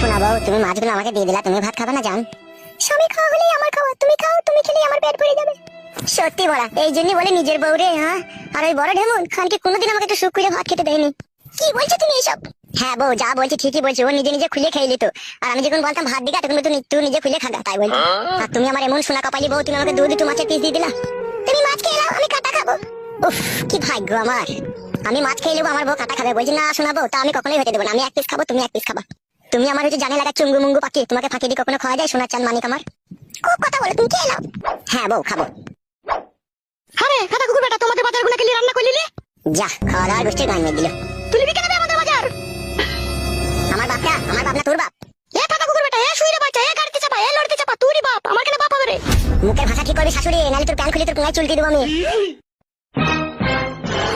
শোনা বউ, তুমি মাছগুলো আমাকে দিয়ে দিলা, তুমি ভাত খাবে না জান? স্বামী খাওয়া হলেই আমার খাওয়া, তুমি খাও, তুমি খেলেই আমার পেট ভরে যাবে। সত্যি বলা, এই জন্যই বলে নিজের বউ রে। হ্যাঁ, আর ওই বড় ঢেমুন খানকে কোনোদিন আমাকে একটু সুখ করে ভাত খেতে দেয়নি। কি বলছো তুমি এইসব? হ্যাঁ বউ, যা বলছি ঠিকই বলছি। ও নিজে নিজে খুলে খেয়ে নিত, আর আমি যখন বলতাম ভাত দিগা তখন তুই নিজে খুলে খাগা, তাই বলতো। আর তুমি আমার এমন সোনা কপালি বউ, তুমি আমাকে দুটো মাছের পিস দিয়ে দিলা। তুমি মাছ খেয়ে নাও, আমি কাটা খাবো। উফ, কি ভাগ্য আমার। আমি মাছ খেয়ে নেবো, আমার বউ কাটা খাবে। বলছি না শোনা বউ, তা আমি কখনোই হতে দেবো না। আমি এক পিস খাবো, তুমি এক পিস খাবা। তুমি আমার হচ্ছে জানে লাগা চুঙ্গু মুঙ্গু পাখি, তোমাকে ফাঁকি দিয়ে কখনো খাওয়া যায়? সোনার চাঁদ মানিক আমার। খুব কথা বলো, তুমি খেয়ে নাও। হ্যাঁ বউ, খাবো। আরে কাটা কুকুর বেটা, তোমাদের বাজার গুলো কেলি রান্না করলি? যা, খাওয়া দাওয়ার গোষ্ঠীর গান মেয়ে দিল। তুই বিকে দেবে আমাদের বাজার? আমার বাপ না তোর বাপ? এ কাটা কুকুর বেটা, এ শুইরে বাচ্চা, এ গাড়িতে চাপা, এ লড়তে চাপা, তুই বাপ, আমার কেন বাপ হবে রে? মুখের ভাষা ঠিক করবি শাশুড়ি, নাহলে তোর প্যান খুলে তোর পুঙ্গায় চুলকে দেবো আমি।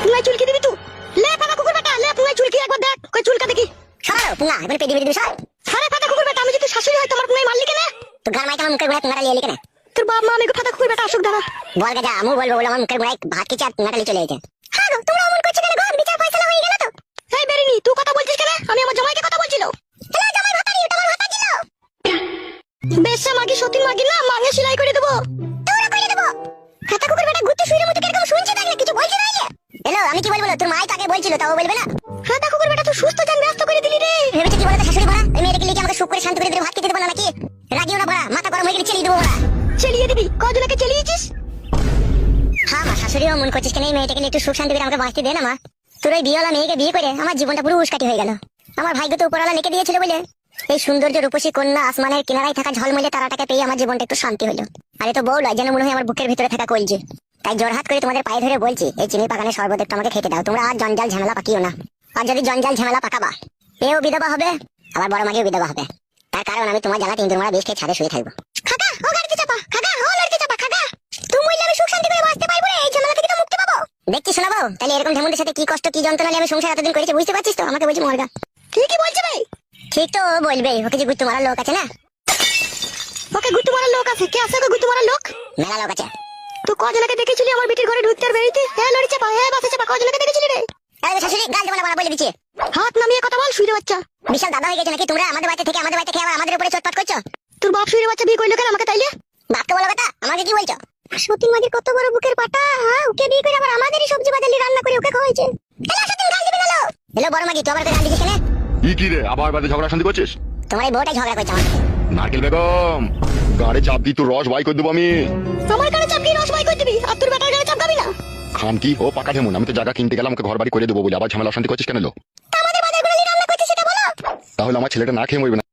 তুই চুলকি দিবি তুই? লে কাটা কুকুর বেটা, লে তুই চুলকি একবার দেখ, কই চুলকা দেখি। সরাও পুঙ্গা, এবার পেদি পেদি সর। আরে কাটা কুকুর বেটা, আমি যদি শাশুড়ি হয় তোমার পুঙ্গাই মারলি কেন? তো গান মাইকে আমার মুখের গোড়ায় পুঙ্গাটা লিয়ে কেন? তোর বাপ মা আমাকে ফাটা কুকুর বেটা অসুখ দাঁড়া। বল গা, যা আমু বলবো বলে আমার মুখের গোড়ায় ভাত খেয়েছে আর পুঙ্গাটা লিয়ে চলে গেছে। হ্যাঁ গো, তোমরা অমন করছো কেন গো? বিচার ফয়সালা হয়ে গেল তো? এই বেরিনি, তুই কথা বলছিস কেন? আমি আমার জামাইকে কথা বলছিল। হ্যালো জামাই ভাতারি, তোমার ভাতা দিল। বেশা মাগি সতীন মাগি না, মাঙে সেলাই করে দেবো। তোরা কইলে দেবো। কাটা কুকুর বেটা গুত্তি শুইরে মতো কিরকম শুনছে, তাই কিছু বলছে না? হ্যালো, আমি কি বলবো? তোর মাই তাকে বলছিল, তাও বলবে না? কাটা কুকুর বেটা, তুই সুস্থ জান ব্যস্ত করে দিলি রে। ভেবেছে কি বলতো শাশুড়ি বড়া, এই মেয়েটাকে লিখে আমাকে সুখ করে শান্তি করে দিয়ে ভাত খেতে দেবো না নাকি? রাগিও না বড়া, মাথা গরম হয়ে গেলে চেলিয়ে দেবো বড়া। চেলিয়ে দিবি? কজনকে চেলিয়েছিস? হ্যাঁ মা, শাশুড়িও মন করছিস কেন এই মেয়েটাকে একটু সুখ শান্তি করে আমাকে বাঁচতে দে না মা। তোর ওই বিয়েওয়ালা মেয়েকে বিয়ে করে আমার জীবনটা পুরো উস্কাটি হয়ে গেল। আমার ভাগ্য তো উপরওয়ালা লিখে দিয়েছিল বলে এই সৌন্দর্য রূপসী কন্যা আসমানের কিনারায় থাকা ঝলমলে তারাটাকে পেয়ে আমার জীবনটা একটু শান্তি হলো। আর তো বউ লয়, যেন মনে হয় আমার বুকের ভিতরে থাকা কলজি। তাই জোরহাত করে তোমাদের পায়ে ধরে বলছি, এই চিনি পাকানের শরবত একটু আমাকে খেতে দাও। তোমরা আর জঞ্জাল ঝামেলা পাকিও না। আর যদি জঞ্জাল ঝামেলা পাকাবা, এও বিধবা হবে, আবার বড় মাগিও বিধবা হবে। তার কারণ আমি তোমার জ্বালা তিন তোমরা বেশ খেয়ে ছাদে শুয়ে থাকবো। খাগা ও গাড়িতে চাপা, খাগা ও লড়তে চাপা, খাগা তুমি মইলে আমি সুখ শান্তি করে বাঁচতে পারবো রে, এই ঝামেলা থেকে তো মুক্তি পাবো। দেখছি শোনাবো, তাহলে এরকম ঢেমুনদের সাথে কি কষ্ট কি যন্ত্রণা নিয়ে আমি সংসার এতদিন করেছি বুঝতে পারছিস তো? আমাকে বলছি মরগা। ঠিকই বলছে ভাই। ঠিক তো বলবেই, ওকে যে গুত্তু মারার লোক আছে না? ওকে গুতু মারার লোক আছে? কে আছে ওকে গুতু মারার লোক? মেলা লোক আছে। তুই কজনকে দেখেছিলি আমার বিটির ঘরে ঢুকতে আর বেরিতে? হ্যাঁ লড়ি চাপা, হ্যাঁ বাসে চাপা, কজনকে দেখেছিলি রে? আরে শাশুড়ি গাল দেবো না বলা বলে দিচ্ছি। হাত নামিয়ে কথা বল, শুইরে বাচ্চা। বিশাল দাদা হয়ে গেছে নাকি তোমরা? আমাদের বাড়িতে থেকে আমাদের বাড়িতে খেয়ে আবার আমাদের উপরে চটপট করছো। তোর বাপ শুইরে বাচ্চা বিয়ে করলো কেন আমাকে তাইলে? বাপকে বলো কথা, আমাকে কি বলছো? সতীন মাগির কত বড় বুকের পাটা, হ্যাঁ ওকে বিয়ে করে আবার আমাদেরই সবজি বাজালি রান্না করে ওকে খাওয়াইছে। হ্যালো সতীন, গাল দিবি না লো। হ্যালো বড় মাগি, তুই আবার গাল দিছিস কেন? কি রে, আবার বাদে ঝগড়া শান্তি করছিস? তোমার এই বউটাই ঝগড়া করছে আমার সাথে। নারকেল বেগম, গাড়ি চাপ দি, তোর রস বাই করে দেবো আমি। আমার কানে চাপ কি রস বাই করে দিবি? আর তোর বেটার গায়ে চাপ খাবি না? খান কি ও পাকা ঢেমুন, আমি তো জায়গা কিনতে গেলাম ওকে ঘর বাড়ি করে দেবো বলে, আবার ঝামেলা অশান্তি করছিস কেন লো? আমাদের বাজারগুলো নিয়ে রান্না করছিস সেটা বলো। তাহলে আমার ছেলেটা না খেয়ে মরবে না।